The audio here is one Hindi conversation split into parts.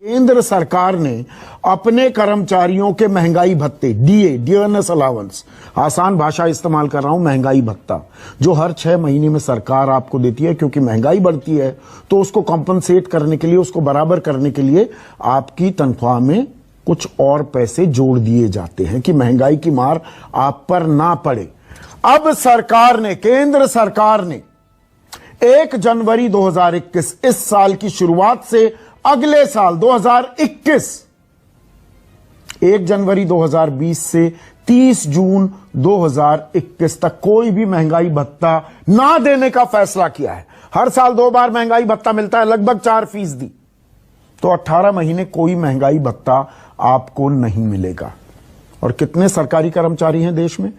केंद्र सरकार ने अपने कर्मचारियों के महंगाई भत्ते डीए डियरनेस अलाउंस, आसान भाषा इस्तेमाल कर रहा हूं, महंगाई भत्ता जो हर 6 महीने में सरकार आपको देती है, क्योंकि महंगाई बढ़ती है तो उसको कॉम्पनसेट करने के लिए, उसको बराबर करने के लिए आपकी तनख्वाह में कुछ और पैसे जोड़ दिए जाते हैं कि महंगाई की मार आप पर ना पड़े। अब सरकार ने, केंद्र सरकार ने 1 जनवरी 2021 इस साल की शुरुआत से अगले साल 2021, 1 जनवरी 2020 से 30 जून 2021 तक कोई भी महंगाई भत्ता ना देने का फैसला किया है। हर साल 2 बार महंगाई भत्ता मिलता है, लगभग 4%। तो 18 महीने कोई महंगाई भत्ता आपको नहीं मिलेगा। और कितने सरकारी कर्मचारी हैं देश में?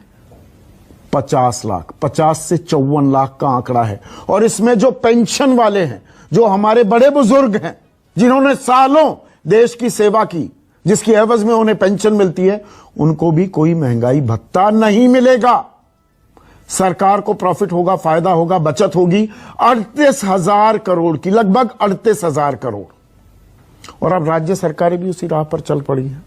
50 लाख, 50 से 54 लाख का आंकड़ा है। और इसमें जो पेंशन वाले हैं, जो हमारे बड़े बुजुर्ग हैं, जिन्होंने सालों देश की सेवा की, जिसकी एवज में उन्हें पेंशन मिलती है, उनको भी कोई महंगाई भत्ता नहीं मिलेगा। सरकार को प्रॉफिट होगा, फायदा होगा, बचत होगी 38,000 करोड़ की, लगभग 38,000 करोड़। और अब राज्य सरकारें भी उसी राह पर चल पड़ी हैं,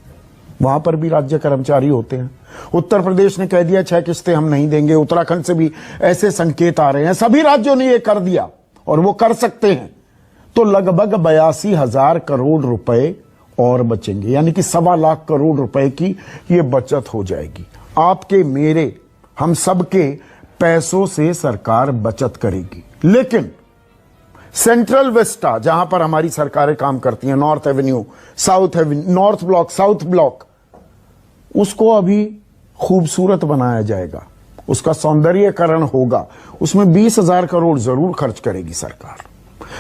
वहां पर भी राज्य कर्मचारी होते हैं। उत्तर प्रदेश ने कह दिया 6 किस्तें हम नहीं देंगे, उत्तराखंड से भी ऐसे संकेत आ रहे हैं, सभी राज्यों ने यह कर दिया और वो कर सकते हैं। तो लगभग 82,000 करोड़ रुपए और बचेंगे, यानी कि 1.25 लाख करोड़ रुपए की ये बचत हो जाएगी। आपके, मेरे, हम सबके पैसों से सरकार बचत करेगी। लेकिन सेंट्रल विस्टा, जहां पर हमारी सरकारें काम करती हैं, north Avenue, south Avenue, north block, south block, उसको अभी खूबसूरत बनाया जाएगा, उसका सौंदर्यीकरण होगा, उसमें 20,000 करोड़ जरूर खर्च करेगी सरकार।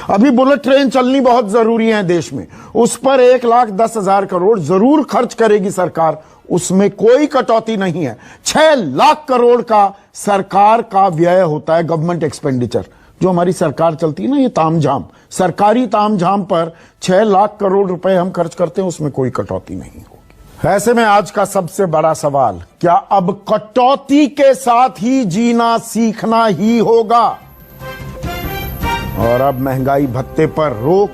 अभी बुलेट ट्रेन चलनी बहुत जरूरी है देश में, उस पर 1,10,000 करोड़ जरूर खर्च करेगी सरकार, उसमें कोई कटौती नहीं है। 6 लाख करोड़ का सरकार का व्यय होता है, गवर्नमेंट एक्सपेंडिचर। जो हमारी सरकार चलती है ना, ये तामझाम, सरकारी तामझाम पर 6 लाख करोड़ रुपए हम खर्च करते हैं, उसमें कोई कटौती नहीं होगी। ऐसे में आज का सबसे बड़ा सवाल, क्या अब कटौती के साथ ही जीना सीखना ही होगा? और अब महंगाई भत्ते पर रोक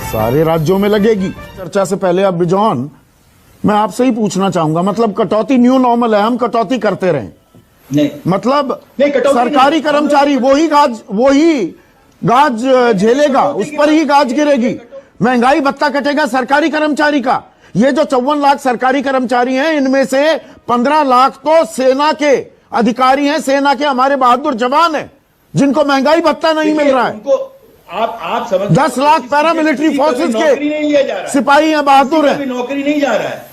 सारे राज्यों में लगेगी। चर्चा से पहले अब बिजॉन, मैं आपसे ही पूछना चाहूंगा, मतलब कटौती न्यू नॉर्मल है, हम कटौती करते रहें? नहीं, मतलब नहीं, सरकारी कर्मचारी वही गाज झेलेगा, उस पर ही गाज गिरेगी। महंगाई भत्ता कटेगा सरकारी कर्मचारी का। ये जो 54 लाख सरकारी कर्मचारी हैं, इनमें से 15 लाख तो सेना के अधिकारी हैं, सेना के हमारे बहादुर जवान हैं, जिनको महंगाई भत्ता नहीं मिल रहा है। आप समझ, 10 लाख पैरामिलिट्री फोर्सेस के सिपाही हैं, बहादुर हैं। नौकरी नहीं जा रहा है,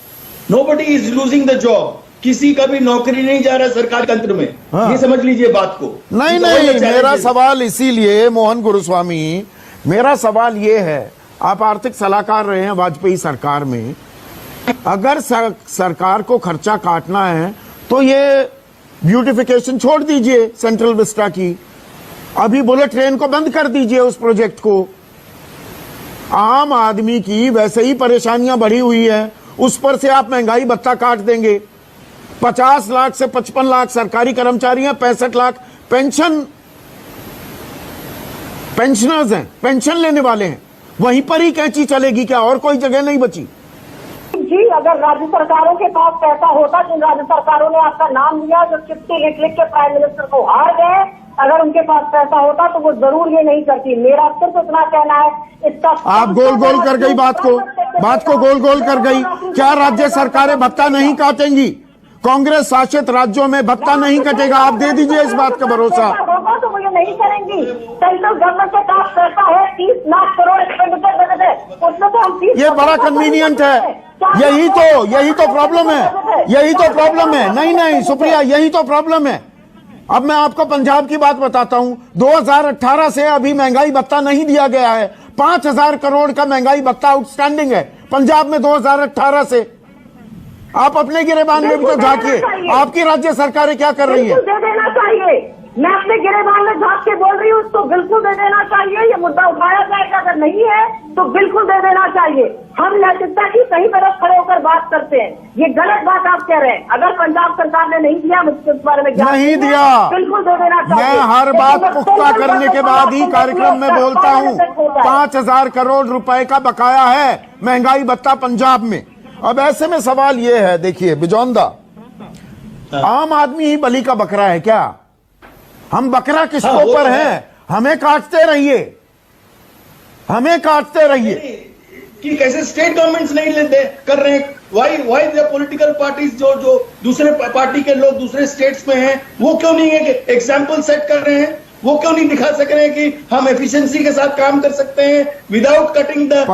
nobody is losing the job, किसी का भी नौकरी नहीं जा रहा है सरकारी तंत्र में। हाँ। ये समझ लीजिए बात को। नहीं, मेरा सवाल इसीलिए, मोहन गुरुस्वामी, मेरा सवाल ये है, आप आर्थिक सलाहकार रहे हैं वाजपेयी सरकार में, अगर सरकार को खर्चा काटना है तो ये ब्यूटिफिकेशन छोड़ दीजिए सेंट्रल विस्टा की, अभी बुलेट ट्रेन को बंद कर दीजिए उस प्रोजेक्ट को। आम आदमी की वैसे ही परेशानियां बढ़ी हुई है, उस पर से आप महंगाई भत्ता काट देंगे। 50 लाख से 55 लाख सरकारी कर्मचारी हैं, 65 लाख पेंशनर्स हैं, पेंशन लेने वाले हैं। वहीं पर ही कैंची चलेगी क्या? और कोई जगह नहीं बची? जी, अगर राज्य सरकारों के पास पैसा होता, जिन राज्य सरकारों ने आपका नाम लिया, जो चिट्ठी लिख के प्राइम मिनिस्टर को हार गए, अगर उनके पास पैसा होता तो वो जरूर ये नहीं करती। मेरा सिर्फ इतना कहना है, इसका आप गोल गोल कर गई बात को गोल गोल कर गई। क्या राज्य सरकारें भत्ता नहीं काटेंगी? कांग्रेस शासित राज्यों में भत्ता नहीं कटेगा, आप दे दीजिए इस बात का भरोसा। होगा तो वो ये नहीं करेंगी। सेंट्रल गवर्नमेंट के पास पैसा है, 30 लाख करोड़ एक्सपेंडिचर बजट है, उसमें तो हम 30। ये बड़ा कन्वीनियंट है, यही तो प्रॉब्लम है, यही तो प्रॉब्लम है। नहीं सुप्रिया, यही तो प्रॉब्लम है। अब मैं आपको पंजाब की बात बताता हूं, 2018 से अभी महंगाई भत्ता नहीं दिया गया है। 5,000 करोड़ का महंगाई भत्ता आउटस्टैंडिंग है पंजाब में 2018 से। आप अपने गिरेबान में भी तो झांकिए, आपकी राज्य सरकारें क्या कर रही है? दे देना चाहिए, मैं अपने गिरेबान में झांक के बोल रही हूँ, उसको बिल्कुल दे देना चाहिए। ये मुद्दा उठाया जाएगा, अगर नहीं है तो बिल्कुल दे देना चाहिए। हम नैतिकता की सही तरफ खड़े होकर बात करते हैं, ये गलत बात आप कह रहे हैं। अगर पंजाब सरकार ने नहीं दिया, मुझे इस बारे में नहीं दिया, बिल्कुल दे देना चाहिए। मैं हर बात पुख्ता करने के बाद ही कार्यक्रम में बोलता हूँ। 5,000 करोड़ रुपए का बकाया है महंगाई भत्ता पंजाब में। अब ऐसे में सवाल ये है, देखिए बिजौंदा, आम आदमी ही बलि का बकरा है क्या? हम बकरा किसके ऊपर हैं? हमें काटते रहिए, हमें काटते रहिए। कि कैसे स्टेट गवर्नमेंट्स नहीं लेते कर रहे हैं? वाई द पॉलिटिकल पार्टीज जो दूसरे पार्टी के लोग दूसरे स्टेट्स में हैं, वो क्यों नहीं है कि एग्जाम्पल सेट कर रहे हैं? वो क्यों नहीं दिखा सक रहे हैं कि हम एफिशिएंसी के साथ काम कर सकते हैं विदाउट कटिंग द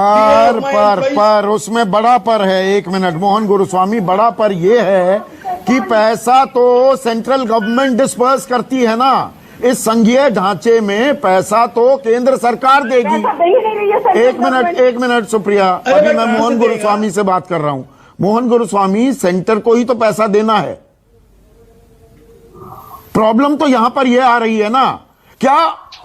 पर उसमें बड़ा पर है। एक मिनट मोहन गुरुस्वामी, बड़ा पर ये है कि पैसा तो सेंट्रल गवर्नमेंट डिस्पर्स करती है ना, इस संघीय ढांचे में पैसा तो केंद्र सरकार देगी। एक मिनट सुप्रिया, अभी मैं मोहन गुरुस्वामी से बात कर रहा हूं। मोहन गुरुस्वामी, सेंटर को ही तो पैसा देना है। प्रॉब्लम तो यहां पर यह आ रही है ना, क्या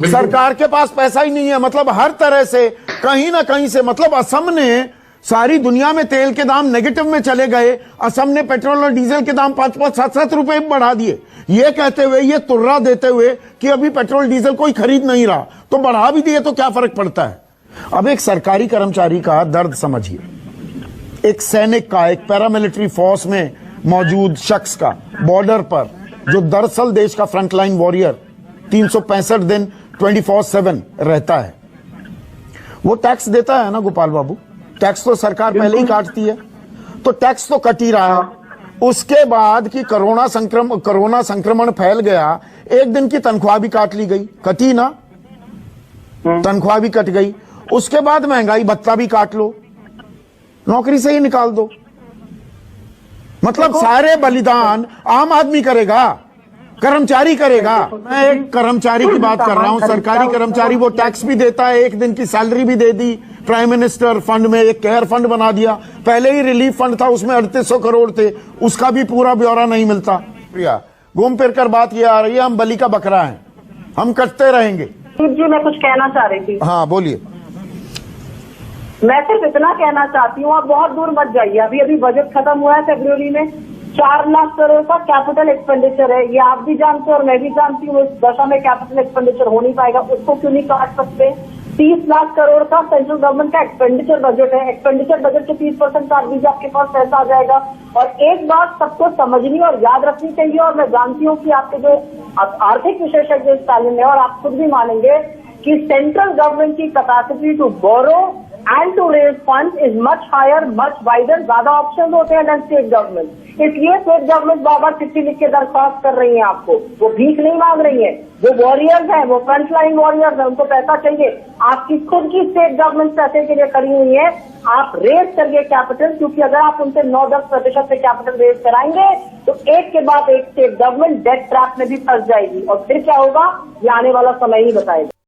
सरकार के पास पैसा ही नहीं है? मतलब हर तरह से कहीं ना कहीं से, मतलब असम ने, सारी दुनिया में तेल के दाम नेगेटिव में चले गए, असम ने पेट्रोल और डीजल के दाम 5-5, 7-7 रुपए बढ़ा दिए, ये कहते हुए, ये तुर्रा देते हुए कि अभी पेट्रोल डीजल कोई खरीद नहीं रहा, तो बढ़ा भी दिए तो क्या फर्क पड़ता है? अब एक सरकारी कर्मचारी का दर्द समझिए, एक सैनिक का, एक पैरामिलिट्री फोर्स में मौजूद शख्स का, बॉर्डर पर, जो दरअसल देश का फ्रंटलाइन वॉरियर 365 दिन 24/7 रहता है। वो टैक्स देता है ना गोपाल बाबू, टैक्स तो सरकार पहले ही काटती है, तो टैक्स तो कट ही रहा है। उसके बाद कि कोरोना संक्रमण फैल गया, एक दिन की तनख्वाह भी काट ली गई, कटी ना, तनख्वाह भी कट गई। उसके बाद महंगाई भत्ता भी काट लो, नौकरी से ही निकाल दो। मतलब सारे बलिदान आम आदमी करेगा, कर्मचारी करेगा। मैं एक कर्मचारी की बात कर रहा हूं, सरकारी कर्मचारी, वो टैक्स भी देता है, एक दिन की सैलरी भी दे दी, प्राइम मिनिस्टर फंड में एक केयर फंड बना दिया, पहले ही रिलीफ फंड था उसमें 3800 करोड़ थे, उसका भी पूरा ब्यौरा नहीं मिलता। प्रिया, घूम फिर कर बात ये आ रही है, हम बलि का बकरा हैं, हम कटते रहेंगे। जी मैं कुछ कहना चाह रही थी। हाँ बोलिए। मैं सिर्फ इतना कहना चाहती हूँ, आप बहुत दूर मत जाइए। अभी बजट खत्म हुआ है फरवरी में, 4 लाख करोड़ का कैपिटल एक्सपेंडिचर है, ये आप भी जानते हैं और मैं भी जानती हूँ। इस दशा में कैपिटल एक्सपेंडिचर हो नहीं पाएगा, उसको क्यों नहीं काट सकते? 30 लाख करोड़ का सेंट्रल गवर्नमेंट का एक्सपेंडिचर बजट है, एक्सपेंडिचर बजट के 30% काट दीजिए, आपके पास पैसा आ जाएगा। और एक बात सबको समझनी और याद रखनी चाहिए, और मैं जानती हूँ कि आपके जो आर्थिक विशेषज्ञ स्टालिन है और आप खुद भी मानेंगे कि सेंट्रल गवर्नमेंट की capacity to borrow and to raise fund is much higher, much wider, ज्यादा ऑप्शन होते हैं देन स्टेट गवर्नमेंट। इसलिए स्टेट गवर्नमेंट बार-बार चिट्ठी लिख के दरख्वास्त कर रही है आपको, वो भीख नहीं मांग रही है। जो वॉरियर्स हैं, वो फ्रंट लाइन वॉरियर्स हैं, उनको पैसा चाहिए। आपकी खुद की स्टेट गवर्नमेंट पैसे के लिए खड़ी हुई है। आप रेज करिए कैपिटल, क्योंकि अगर आप उनसे 9-10% से कैपिटल रेज कराएंगे तो एक के बाद एक स्टेट गवर्नमेंट डेट ट्रैप में भी फंस जाएगी, और फिर क्या होगा ये आने वाला समय ही बताएगा।